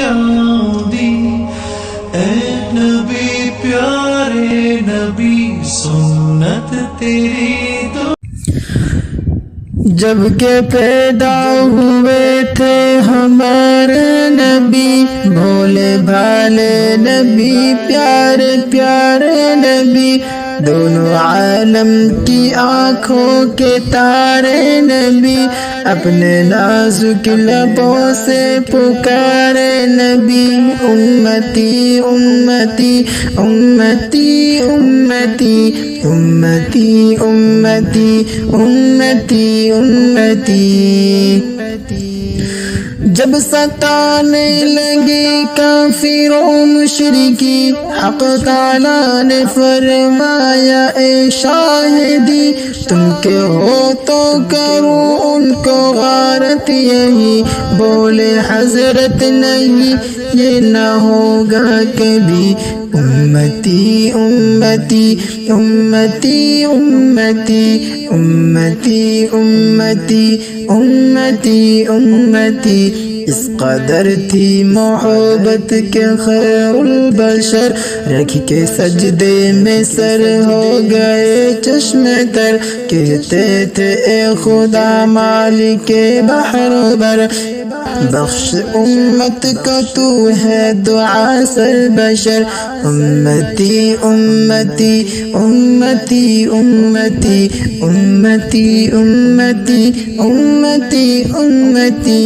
آؤندی، اے نبی پیارے نبی سنت تیری دو۔ جب کہ پیدا ہوئے تھے ہمارے نبی، بھولے بھالے نبی، پیارے پیارے نبی، دونوں عالم کی آنکھوں کے تارے نبی، اپنے نازک لبوں سے پکارے نبی، امتی امتی امتی امتی امتی امتی امتی امتی۔ جب ستانے لگے کافر و مشرکی، حق تعالیٰ نے فرمایا اے شاہدی، تم کے ہو تو کرو ان کو غارت، یہی بولے حضرت نہیں یہ نہ ہوگا کبھی، امتی امتی امتی امتی امتی امتی امتی امتی۔ اس قدر تھی محبت کے خیر البشر، رکھ کے سجدے میں سر ہو گئے چشم تر، کہتے تھے اے خدا مالک بحر بر، بخش امت کا تو ہے دعا سر بشر، امتی امتی امتی امتی امتی امتی امتی امتی۔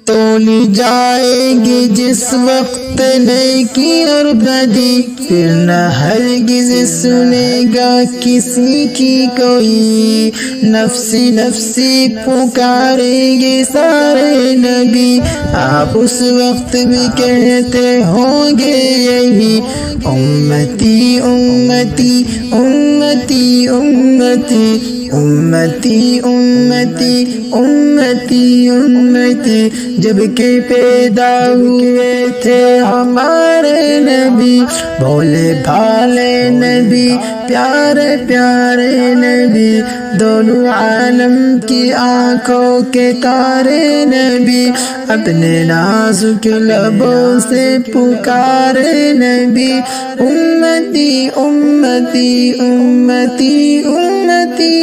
تولی جائے گی جس وقت نیکی اور بدی، پھر نہ ہرگز سنے گا کسی کی کوئی، نفسی نفسی پکاریں گے سارے نبی، آپ اس وقت بھی کہتے ہوں گے یہی، امتی امتی امتی امتی امتی امتی امتی امتی۔ جب کہ پیدا ہوئے تھے ہمارے نبی، بھولے بھالے نبی، پیارے پیارے نبی، دونوں عالم کی آنکھوں کے تارے نبی، اپنے نازک لبوں سے پکارے نبی، امتی امتی امتی امتی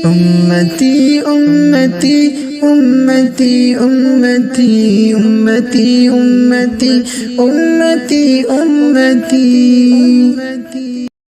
امتی امتی امتی امتی امتی امتی امتی امتی۔